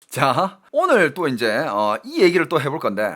자, 오늘 또 이제 이 얘기를 또 해볼 건데,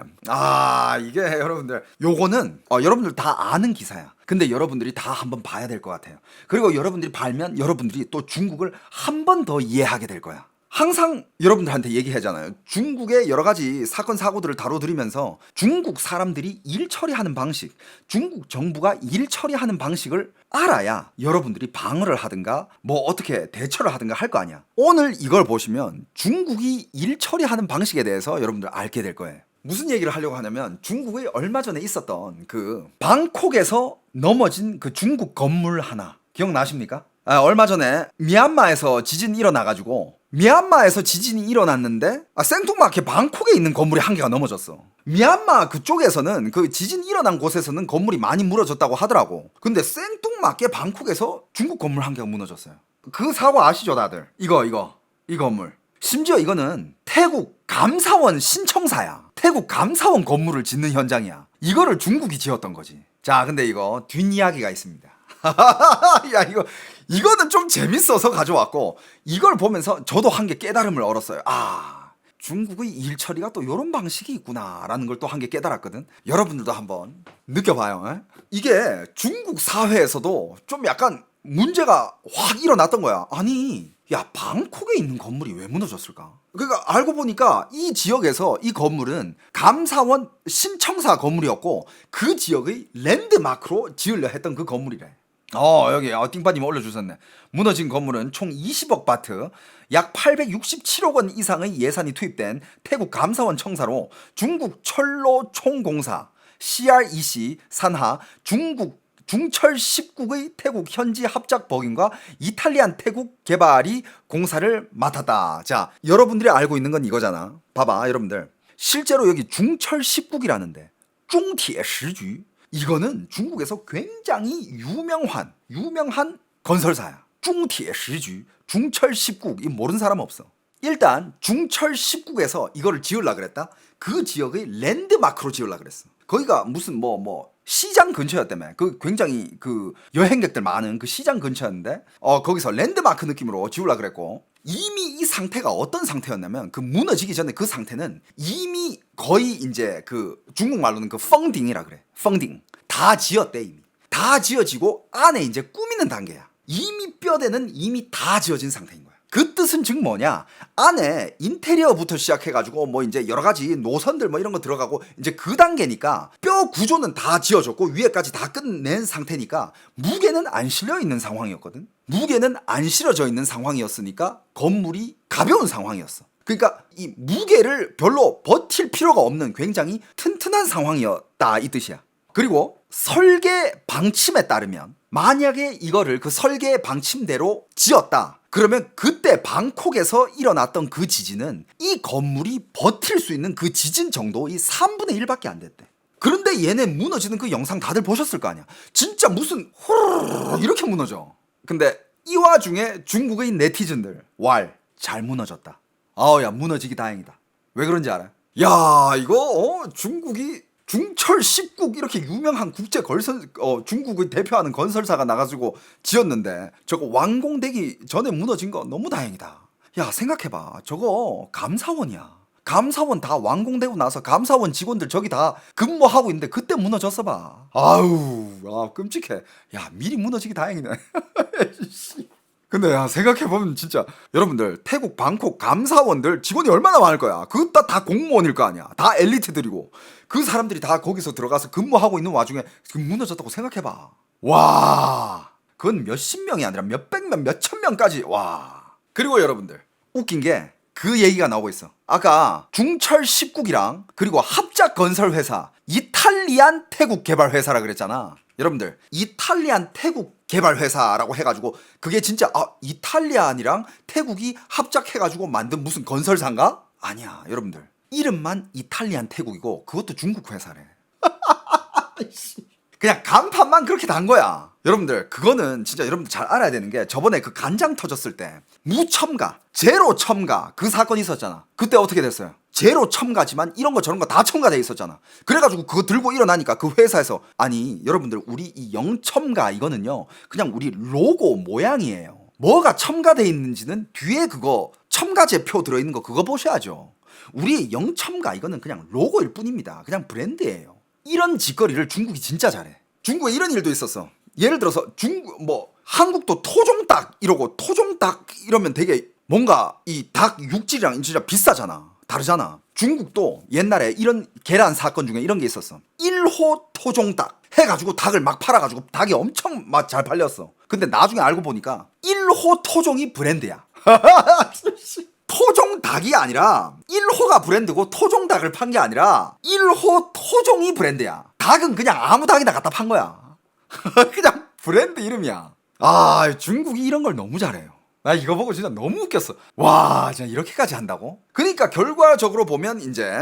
이게 여러분들 요거는 여러분들 다 아는 기사야. 근데 여러분들이 다 한번 봐야 될 것 같아요. 그리고 여러분들이 봐면 여러분들이 또 중국을 한 번 더 이해하게 될 거야. 항상 여러분들한테 얘기하잖아요. 중국의 여러 가지 사건 사고들을 다뤄드리면서 중국 사람들이 일 처리하는 방식, 중국 정부가 일 처리하는 방식을 알아야 여러분들이 방어를 하든가 뭐 어떻게 대처를 하든가 할 거 아니야. 오늘 이걸 보시면 중국이 일 처리하는 방식에 대해서 여러분들 알게 될 거예요. 무슨 얘기를 하려고 하냐면 중국의 얼마 전에 있었던 그 방콕에서 넘어진 그 중국 건물 하나 기억나십니까? 얼마 전에 미얀마에서 지진이 일어나가지고 미얀마에서 지진이 일어났는데 생뚱맞게 방콕에 있는 건물이 한 개가 넘어졌어. 미얀마 그쪽에서는 그 지진 일어난 곳에서는 건물이 많이 무너졌다고 하더라고. 근데 생뚱맞게 방콕에서 중국 건물 한 개가 무너졌어요. 그 사고 아시죠 다들? 이 건물. 심지어 이거는 태국 감사원 신청사야. 태국 감사원 건물을 짓는 현장이야. 이거를 중국이 지었던 거지. 자, 근데 이거 뒷이야기가 있습니다. 야, 이거는 좀 재밌어서 가져왔고, 이걸 보면서 저도 한 개 깨달음을 얻었어요. 중국의 일 처리가 또 이런 방식이 있구나라는 걸 또 한 개 깨달았거든. 여러분들도 한번 느껴봐요. 에? 이게 중국 사회에서도 좀 약간 문제가 확 일어났던 거야. 아니, 야, 방콕에 있는 건물이 왜 무너졌을까? 그러니까 알고 보니까 이 지역에서 이 건물은 감사원 신청사 건물이었고 그 지역의 랜드마크로 지으려 했던 그 건물이래. 여기 띵빠님 올려주셨네. 무너진 건물은 총 20억 바트, 약 867억 원 이상의 예산이 투입된 태국 감사원 청사로 중국 철로 총공사 CREC 산하 중철 10국의 태국 현지 합작 법인과 이탈리안 태국 개발이 공사를 맡았다. 자, 여러분들이 알고 있는 건 이거잖아. 봐봐, 여러분들. 실제로 여기 중철 10국이라는데 중티에 시주 이거는 중국에서 굉장히 유명한 건설사야. 중티에 시주 중철 10국 이 모르는 사람 없어. 일단 중철 10국에서 이거를 지으려 그랬다. 그 지역의 랜드마크로 지으려 그랬어. 거기가 무슨 시장 근처였다며. 그 굉장히 그 여행객들 많은 그 시장 근처였는데 거기서 랜드마크 느낌으로 지으려 그랬고, 이미 이 상태가 어떤 상태였냐면 그 무너지기 전에 그 상태는 이미 거의 이제 그 중국말로는 그 펑딩이라 그래. 펑딩 다 지었대. 이미 다 지어지고 안에 이제 꾸미는 단계야. 이미 뼈대는 이미 다 지어진 상태인 거야. 그 뜻은 즉 뭐냐, 안에 인테리어부터 시작해가지고 뭐 이제 여러 가지 노선들 뭐 이런 거 들어가고 이제 그 단계니까 뼈 구조는 다 지어졌고 위에까지 다 끝낸 상태니까 무게는 안 실려 있는 상황이었거든. 무게는 안 실어져 있는 상황이었으니까 건물이 가벼운 상황이었어. 그러니까 이 무게를 별로 버틸 필요가 없는 굉장히 튼튼한 상황이었다 이 뜻이야. 그리고 설계 방침에 따르면 만약에 이거를 그 설계 방침대로 지었다 그러면 그때 방콕에서 일어났던 그 지진은 이 건물이 버틸 수 있는 그 지진 정도의 3분의 1밖에 안 됐대. 그런데 얘네 무너지는 그 영상 다들 보셨을 거 아니야. 진짜 무슨 호르르 이렇게 무너져. 근데 이 와중에 중국의 네티즌들 잘 무너졌다. 야, 무너지기 다행이다. 왜 그런지 알아? 야, 이거 중국이 중철 10국 이렇게 유명한 국제 중국을 대표하는 건설사가 나가지고 지었는데 저거 완공되기 전에 무너진 거 너무 다행이다. 야, 생각해봐. 저거 감사원이야. 감사원 다 완공되고 나서 감사원 직원들 저기 다 근무하고 있는데 그때 무너졌어 봐. 끔찍해. 야, 미리 무너지기 다행이네. 근데 야, 생각해보면 진짜 여러분들 태국 방콕 감사원들 직원이 얼마나 많을 거야. 그거 다 공무원일 거 아니야. 다 엘리트들이고 그 사람들이 다 거기서 들어가서 근무하고 있는 와중에 무너졌다고 생각해봐. 와, 그건 몇십 명이 아니라 몇백 명 몇천 명까지. 와. 그리고 여러분들 웃긴 게 그 얘기가 나오고 있어. 아까 중철 10국이랑 그리고 합작 건설 회사 이탈리안 태국 개발 회사라 그랬잖아. 여러분들 이탈리안 태국 개발 회사라고 해가지고 그게 진짜 이탈리안이랑 태국이 합작해가지고 만든 무슨 건설사인가? 아니야. 여러분들 이름만 이탈리안 태국이고 그것도 중국 회사래. 그냥 간판만 그렇게 단 거야. 여러분들 그거는 진짜 여러분들 잘 알아야 되는 게 저번에 그 간장 터졌을 때 무첨가 제로 첨가 그 사건이 있었잖아. 그때 어떻게 됐어요? 제로 첨가지만 이런 거 저런 거 다 첨가돼 있었잖아. 그래가지고 그거 들고 일어나니까 그 회사에서 아니 여러분들 우리 이 영첨가 이거는요 그냥 우리 로고 모양이에요. 뭐가 첨가돼 있는지는 뒤에 그거 첨가제 표 들어있는 거 그거 보셔야죠. 우리의 영첨가 이거는 그냥 로고일 뿐입니다. 그냥 브랜드예요. 이런 짓거리를 중국이 진짜 잘해. 중국에 이런 일도 있었어. 예를 들어서 중국 한국도 토종닭 이러고 토종닭 이러면 되게 뭔가 이 닭 육질이랑 진짜 비싸잖아. 다르잖아. 중국도 옛날에 이런 계란 사건 중에 이런 게 있었어. 1호 토종닭 해가지고 닭을 막 팔아가지고 닭이 엄청 막 잘 팔렸어. 근데 나중에 알고 보니까 1호 토종이 브랜드야. 토종 닭이 아니라 1호가 브랜드고 토종 닭을 판 게 아니라 1호 토종이 브랜드야. 닭은 그냥 아무 닭이나 갖다 판 거야. 그냥 브랜드 이름이야. 아, 중국이 이런 걸 너무 잘해요. 나 이거 보고 진짜 너무 웃겼어. 와, 진짜 이렇게까지 한다고? 그러니까 결과적으로 보면 이제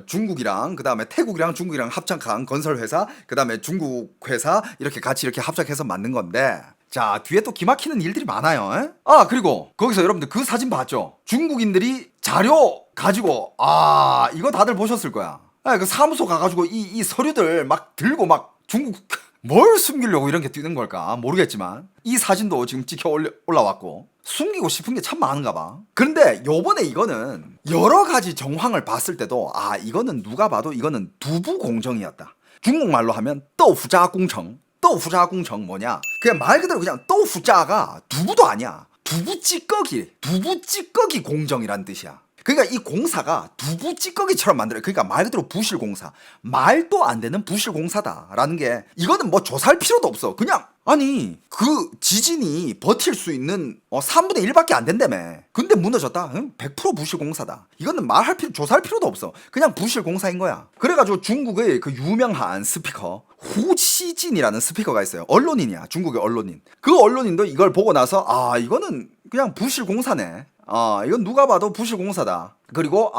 중국이랑 그다음에 태국이랑 중국이랑 합작한 건설 회사, 그다음에 중국 회사 이렇게 같이 이렇게 합작해서 만든 건데, 자, 뒤에 또 기막히는 일들이 많아요. 에? 아, 그리고 거기서 여러분들 그 사진 봤죠? 중국인들이 자료 가지고, 이거 다들 보셨을 거야. 그 사무소 가가지고 이 서류들 막 들고 막 중국 뭘 숨기려고 이런 게 뛰는 걸까 모르겠지만 이 사진도 지금 찍혀 올라왔고 숨기고 싶은 게 참 많은가 봐. 그런데 요번에 이거는 여러 가지 정황을 봤을 때도 이거는 누가 봐도 이거는 두부 공정이었다. 중국말로 하면 떠후자 공정. 떠후자 공정 뭐냐? 그냥 말 그대로 그냥 떠후자가 두부도 아니야. 두부 찌꺼기 공정이란 뜻이야. 그러니까 이 공사가 두부 찌꺼기처럼 만들어요. 그러니까 말 그대로 부실공사. 말도 안 되는 부실공사다라는 게 이거는 뭐 조사할 필요도 없어. 그냥 아니 그 지진이 버틸 수 있는 3분의 1밖에 안 된다며. 근데 무너졌다? 100% 부실공사다. 이거는 조사할 필요도 없어. 그냥 부실공사인 거야. 그래가지고 중국의 그 유명한 스피커 후시진이라는 스피커가 있어요. 언론인이야. 중국의 언론인. 그 언론인도 이걸 보고 나서 이거는 그냥 부실공사네. 이건 누가 봐도 부실공사다. 그리고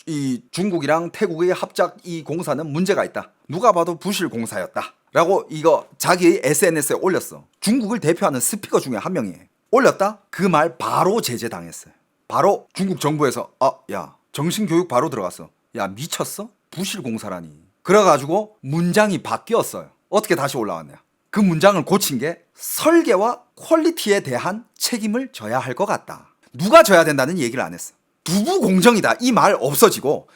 이 중국이랑 태국의 합작 이 공사는 문제가 있다. 누가 봐도 부실공사였다. 라고 이거 자기 SNS에 올렸어. 중국을 대표하는 스피커 중에 한 명이 올렸다? 그 말 바로 제재당했어요. 바로 중국 정부에서 야 정신교육 바로 들어갔어. 야 미쳤어? 부실공사라니. 그래가지고 문장이 바뀌었어요. 어떻게 다시 올라왔냐? 그 문장을 고친 게 설계와 퀄리티에 대한 책임을 져야 할 것 같다. 누가 져야 된다는 얘기를 안 했어. 두부 공정이다 이 말 없어지고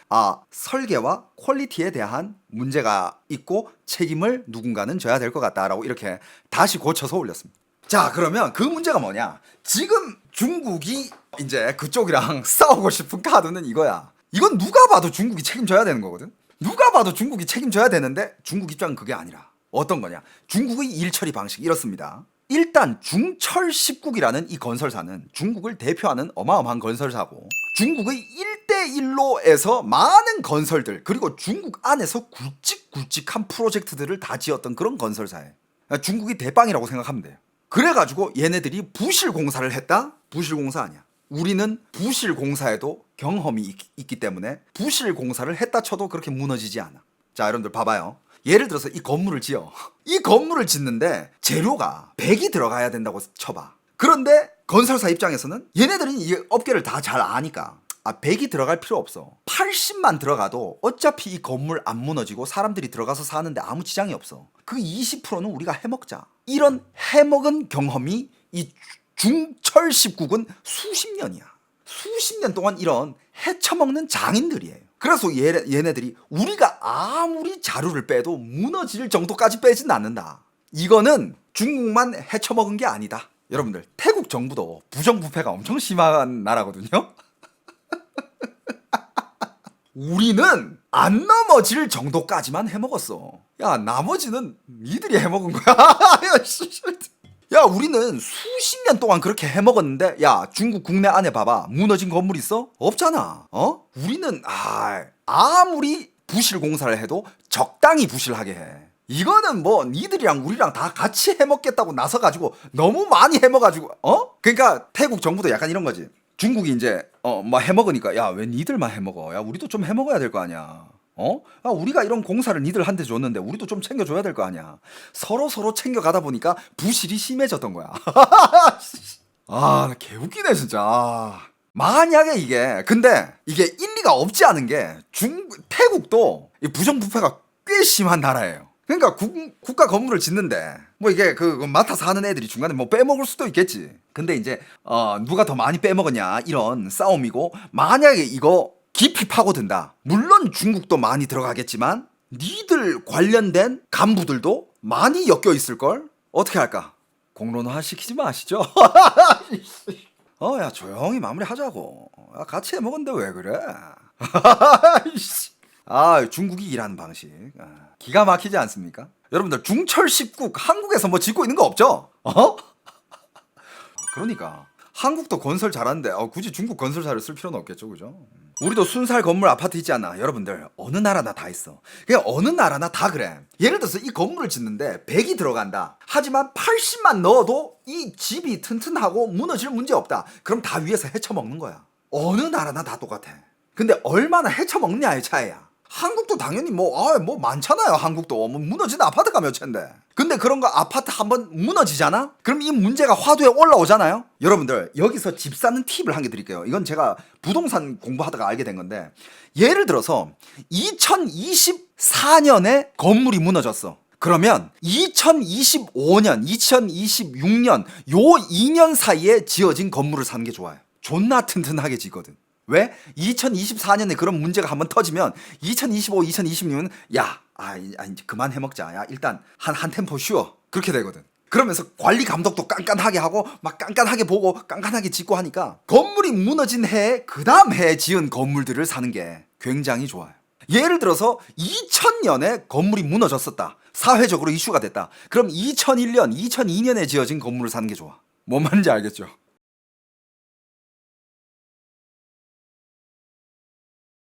설계와 퀄리티에 대한 문제가 있고 책임을 누군가는 져야 될 것 같다라고 이렇게 다시 고쳐서 올렸습니다. 자, 그러면 그 문제가 뭐냐? 지금 중국이 이제 그쪽이랑 싸우고 싶은 카드는 이거야. 이건 누가 봐도 중국이 책임져야 되는 거거든. 누가 봐도 중국이 책임져야 되는데 중국 입장은 그게 아니라 어떤 거냐? 중국의 일처리 방식 이렇습니다. 일단 중철10국이라는 이 건설사는 중국을 대표하는 어마어마한 건설사고 중국의 1대1로에서 많은 건설들 그리고 중국 안에서 굵직굵직한 프로젝트들을 다 지었던 그런 건설사예요. 중국이 대빵이라고 생각하면 돼요. 그래가지고 얘네들이 부실공사를 했다? 부실공사 아니야. 우리는 부실공사에도 경험이 있기 때문에 부실공사를 했다 쳐도 그렇게 무너지지 않아. 자, 여러분들 봐봐요. 예를 들어서 이 건물을 지어. 이 건물을 짓는데 재료가 100이 들어가야 된다고 쳐봐. 그런데 건설사 입장에서는 얘네들은 이 업계를 다 잘 아니까 100이 들어갈 필요 없어. 80만 들어가도 어차피 이 건물 안 무너지고 사람들이 들어가서 사는데 아무 지장이 없어. 그 20%는 우리가 해먹자. 이런 해먹은 경험이 이 중철10국은 수십 년이야. 수십 년 동안 이런 해쳐먹는 장인들이에요. 그래서 얘네들이 우리가 아무리 자료를 빼도 무너질 정도까지 빼진 않는다. 이거는 중국만 해쳐먹은 게 아니다. 여러분들 태국 정부도 부정부패가 엄청 심한 나라거든요. 우리는 안 넘어질 정도까지만 해먹었어. 야, 나머지는 니들이 해먹은 거야. 야, 우리는 수십 년 동안 그렇게 해먹었는데 야, 중국 국내 안에 봐봐. 무너진 건물 있어? 없잖아. 우리는 아무리 부실공사를 해도 적당히 부실하게 해. 이거는 뭐 니들이랑 우리랑 다 같이 해먹겠다고 나서가지고 너무 많이 해먹어가지고 그러니까 태국 정부도 약간 이런 거지. 중국이 이제 뭐 해먹으니까 야, 왜 니들만 해먹어? 야, 우리도 좀 해먹어야 될 거 아니야. 우리가 이런 공사를 니들한테 줬는데 우리도 좀 챙겨줘야 될 거 아니야. 서로 챙겨가다 보니까 부실이 심해졌던 거야. 나 개웃기네 진짜. 만약에 근데 이게 일리가 없지 않은 게 태국도 이 부정부패가 꽤 심한 나라예요. 그러니까 국가 건물을 짓는데 뭐 이게 그 맡아서 하는 애들이 중간에 뭐 빼먹을 수도 있겠지. 근데 이제 누가 더 많이 빼먹었냐 이런 싸움이고, 만약에 이거 깊이 파고든다. 물론 중국도 많이 들어가겠지만 니들 관련된 간부들도 많이 엮여 있을걸? 어떻게 할까? 공론화 시키지 마시죠. 야 조용히 마무리하자고. 같이 해먹었는데 왜 그래? 중국이 일하는 방식 기가 막히지 않습니까? 여러분들 중철 19 한국에서 뭐 짓고 있는 거 없죠? 그러니까 한국도 건설 잘하는데 굳이 중국 건설사를 쓸 필요는 없겠죠, 그죠? 우리도 순살 건물 아파트 있지 않아? 여러분들 어느 나라나 다 있어. 그냥 어느 나라나 다 그래. 예를 들어서 이 건물을 짓는데 100이 들어간다. 하지만 80만 넣어도 이 집이 튼튼하고 무너질 문제 없다. 그럼 다 위에서 헤쳐먹는 거야. 어느 나라나 다 똑같아. 근데 얼마나 헤쳐먹느냐의 차이야. 한국도 당연히 뭐 많잖아요. 한국도 뭐 무너진 아파트가 몇 채인데. 근데 그런 거 아파트 한번 무너지잖아? 그럼 이 문제가 화두에 올라오잖아요? 여러분들 여기서 집 사는 팁을 한 개 드릴게요. 이건 제가 부동산 공부하다가 알게 된 건데, 예를 들어서 2024년에 건물이 무너졌어. 그러면 2025년, 2026년 요 2년 사이에 지어진 건물을 사는 게 좋아요. 존나 튼튼하게 지거든. 왜? 2024년에 그런 문제가 한번 터지면 2025, 2026년 이제 그만 해먹자. 야 일단 한 템포 쉬어. 그렇게 되거든. 그러면서 관리 감독도 깐깐하게 하고 막 깐깐하게 보고 깐깐하게 짓고 하니까 건물이 무너진 해에 그 다음 해에 지은 건물들을 사는 게 굉장히 좋아요. 예를 들어서 2000년에 건물이 무너졌었다. 사회적으로 이슈가 됐다. 그럼 2001년, 2002년에 지어진 건물을 사는 게 좋아. 뭔 말인지 알겠죠?